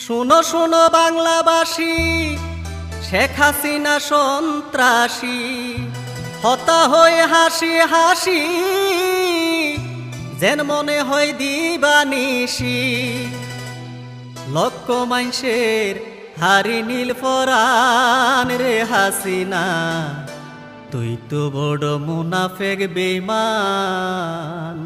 শুনো শুনো বাংলাবাসী, শেখ হাসিনা সন্ত্রাসী, হতা হয়ে হাসি হাসি, যেন মনে হয় দিবানিশি। লক্ষ মাইসের হারি নীল পরাণ রে হাসিনা, তুই তো বড় মুনাফেক বেঈমান।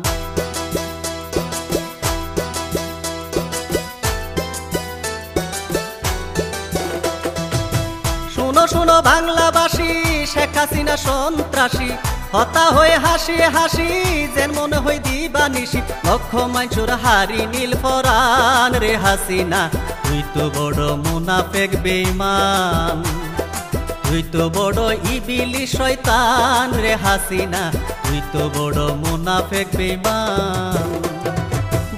শুনো শুনো বাংলাবাসী, শেখ হাসিনা সন্ত্রাসী, হতা হয়ে হাসি হাসি, যেন মনে হয় দিবানিশি। লক্ষ মাইসের হারি নীল পরাণ রে হাসিনা, তুই তো বড় মুনাফেক বেঈমান। তুই তো বড় ইবিলিস শয়তান রে হাসিনা, তুই তো বড় মুনাফেক বেঈমান।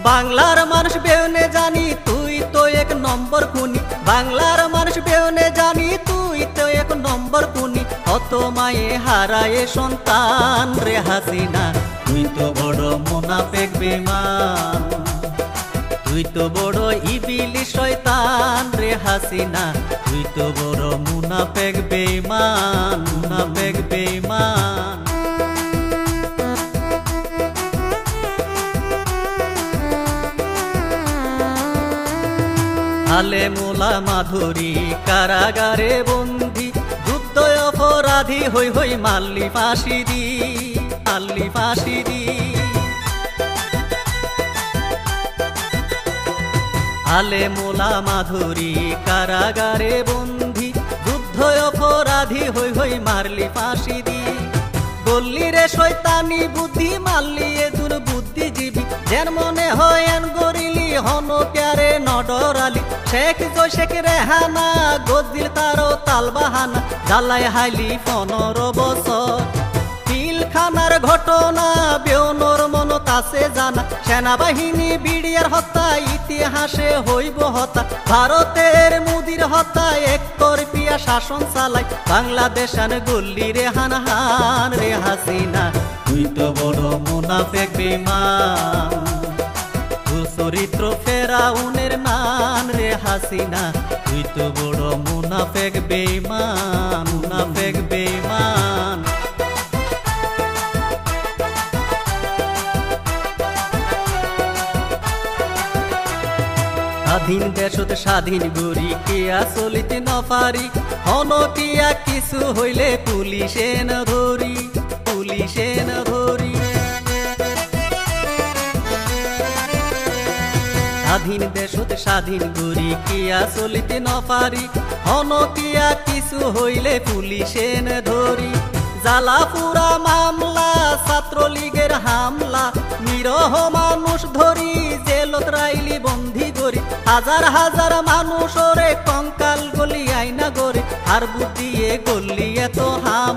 বাংলার মানুষ বেউনে জানি, তুই তো এক নম্বর খুনি। বাংলার মানুষ বেউনে জানি, তুই তো এক নম্বর খুনি। অত মায়ে হারায়ে সন্তান রে হাসিনা, তুই তো বড় মুনাফেক বেঈমান। তুই তো বড় ইবিলিস শয়তান রে হাসিনা, তুই তো বড় মুনাফেক বেঈমান, মুনাফেক বেঈমান। আলে মোলা মাধুরী কারাগারে বন্দী, যুদ্ধ অপরাধী হই হই মাল্লি ফাঁসি দি, মাল্লি ফাঁসি দি। আলে মোলা মাধুরী কারাগারে বন্দী, যুদ্ধ অপরাধী হই হই মারলি ফাঁসি দি। বললি রে শয়তানি বুদ্ধি, মারলি এ দুর্বুদ্ধিজীবী, যেন মনে হয় এন গরিলি হন প্যারে নডরালি। শেখ শেখ রেহানা গদিল তারও তাল বাহানা, জ্বালাই হাইলি 15 বছর। পিলখানার ঘটনা বেউনোর মনত আছে জানা, সেনাবাহিনী বিডিআর হত্যা ইতিহাসে হইব হতা। ভারতের মুদির হত্যা এক তরফিয়া শাসন চালাই, বাংলাদেশ আন গল্লি রে হান হান রে হাসিনা, তুই তো বড় মুনাফেক বেঈমান। তোর চরিত্র ফেরাউনের নান রে হাসিনা, তুই তো বড় মুনাফেক বেঈমান, মুনাফেক বেঈমান। স্বাধীন দেশত স্বাধীন গরি কিয়া চলিতে নপারি, হন কিয়া কিছু হইলে পুলিশে না ধরি, পুলিশে না ধরি। স্বাধীন দেশত স্বাধীন গরি কিয়া চলিতে নপারি, হন কিয়া কিছু হইলে পুলিশে না ধরি। জালাপুরা মামলা, ছাত্রলীগের হামলা, নিরহ মানুষ ধরি জেলত রাইলি বন্দি করি। হাজার হাজার মানুষ ওরে কঙ্কাল গলি আইনা গরে, আর বুদ্ধিয়ে গল্লি এত হাম।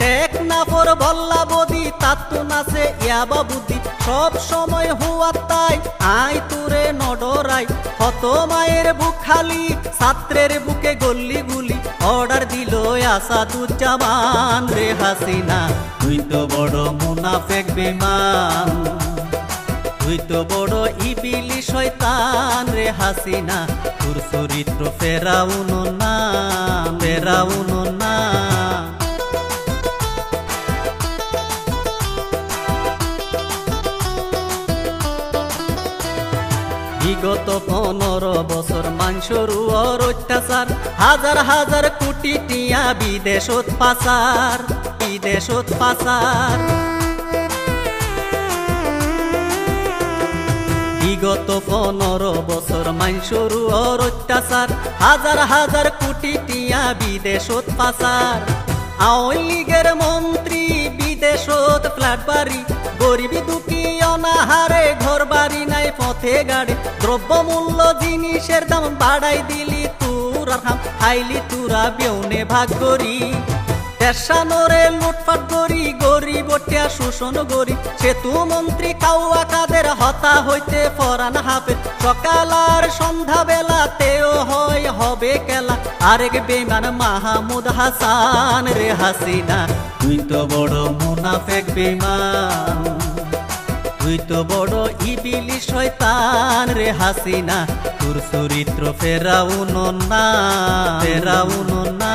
টেকনাফর বল্লা বদি তাত্তু নাচে ইয়াবা বুদ্ধি, সব সময় হুয়া তাই আই তুরে নডরাই। কত মায়ের বুক খালি, ছাত্রের বুকে গল্লি গুলি, অর্ডার দিল আসাদুজ্জামান রে হাসিনা, তুই তো বড় মুনাফেক বেঈমান। তুই তো বড় ইবিলিস শয়তান রে হাসিনা, তোর চরিত্র ফেরাউন না, ফেরাউন না। বিগত 15 বছর মানুষের উপর অত্যাচার, হাজার হাজার কোটি টিয়া বিদেশত পাচার, বিদেশত পাচার। বিগত 15 বছর মানুষের উপর অত্যাচার, হাজার হাজার কোটি টিয়া বিদেশত পাচার। আওয়ামী লীগের মন্ত্রী বিদেশত ফ্ল্যাট বাড়ি, গরিবী দুঃখী অনাহারে ঘর বাড়ি নাই পথে গাড়ি। দ্রব্যমূল্য জিনিসের দাম বাড়াই দিলি তুরা খাম, খাইলি তুরা বেউনে ভাগ করি। দেশানোরে লুটপাট করি, গরিব টিয়া শোষণ করি। সেতু মন্ত্রী কাউয়া কাদের হতা হইতে ফরান হাফে, সকাল আর সন্ধ্যা বেলাতেও হয় হবে খেলা। আরেক বেঈমান মাহমুদ হাসান রে হাসিনা, তুই তো বড় মুনাফেক বেঈমান। তুই তো বড় ইবিলি শয়তান রে হাসিনা, তোর চরিত্র ফেরাউন না, ফেরাউন না।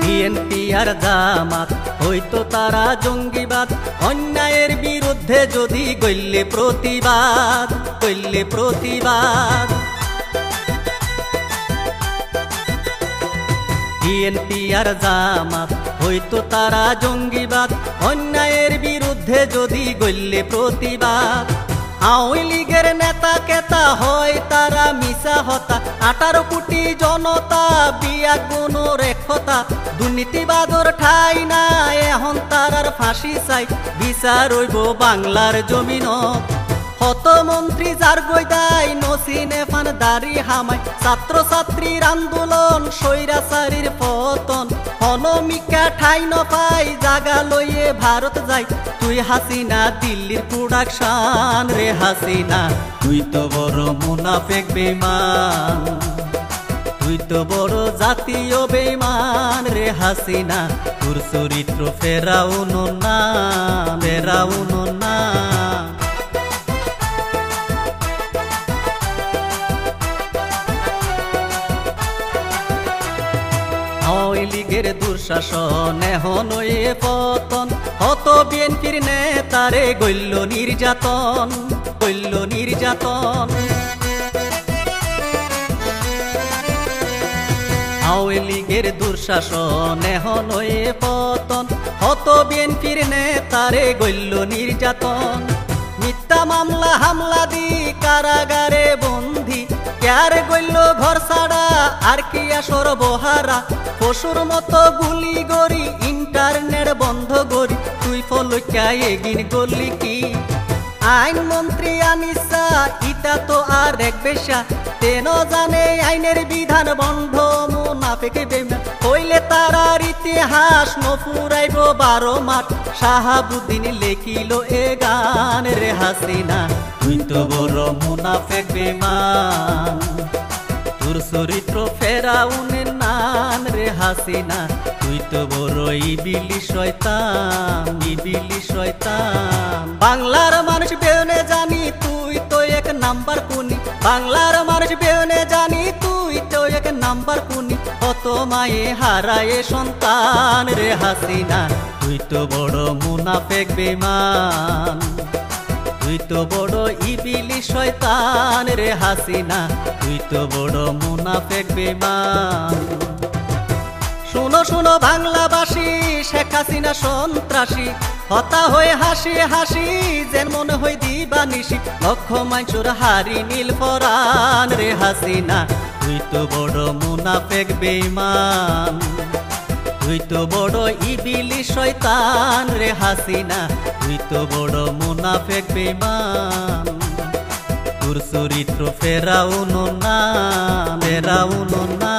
বিএনপি আর জামাত হইতো তারা জঙ্গিবাদ, অন্যায়ের বিরুদ্ধে যদি গইলে প্রতিবাদ, গইলে প্রতিবাদ। বিএনপি আর জামাত হইতো তারা জঙ্গিবাদ, অন্যায়ের বিরুদ্ধে যদি গইলে প্রতিবাদ। আওয়ামী লীগের নেতা কেতা হয় তারা মিশা হতা, 18 কোটি জনতা বিয়া কোনো রেখতা। দুর্নীতিবাদর ঠাই না এখন তারার ফাঁসি চাই, বিচার হইব বাংলার জমিনত। হত মন্ত্রী যার গইদাই নসিনে ফান দাড়ি হামাই, ছাত্র ছাত্রীর আন্দোলন স্বৈরাচারীর পতন। অনমিকা ঠাই নপাই জাগা লইয়ে ভারত যাই, তুই হাসিনা দিল্লির প্রোডাকশন রে হাসিনা, তুই তো বড় মুনাফেক বেঈমান, তুই তো বড় জাতীয় বেঈমান রে হাসিনা, তোর চরিত্র ফেরাউন না, ফেরাউন না। আওয়ামী লীগের দুঃশাসন এখন এ পতন, হত বিএনপির নেতারে গইল নির্যাতন, গইল নির্যাতন। আওয়ামী লীগের দুঃশাসন এখন এ পতন, হত বিএনপির নেতারে গইল নির্যাতন। মিথ্যা মামলা হামলা দি কারাগারে বন্দী, কার গইল ঘর ছাড়া আর কি সর্বহারা। পশুর মতো গুলি গড়ি ইন্টারনেট বন্ধ করি, তুই ফলকা এগিন করলি কি? আইন মন্ত্রী আনিসা ইটা তো আর এক বেশা, তেন জানে আইনের বিধান বন্ধ মুনাফেক বেঈমান। হইলে তারার ইতিহাস নফুরাইব 12 মাঠ, শাহাবুদ্দিন লেখিল এ গান রে হাসিনা, তুই তো বড় মুনাফেক বেঈমান, তোর চরিত্র ফেরাউনের নান রে হাসিনা, তুই তো বড় ইবিলি শয়তান, ইবিলি শয়তান। বাংলার মানুষ বেউনে জানি তুই তো এক নাম্বার খুনি, বাংলার মানুষ বেউনে জানি তুই তো এক নাম্বার খুনি। কত মায়ে হারায়ে সন্তান রে হাসিনা, তুই তো বড় মুনাফেক বেঈমান, তুই তো বড় ইবিলি শয়তান রে হাসিনা, তুই তো বড় মুনাফেক বেঈমান। শুনো শুনো বাংলাবাসী, শেখ হাসিনা সন্ত্রাসী, হতা হয়ে হাসি হাসি যেন মনে হয় দিবানিশি। লক্ষ মানুষের হারি নীল পরাণ রে হাসিনা, তুই তো বড় মুনাফেক বেঈমান, তুই তো বড় ইবিলি শয়তান রে হাসিনা, তুই তো বড় মুনাফেক বেঈমান, তোর চরিত্র ফেরাউন না, ফেরাউন না।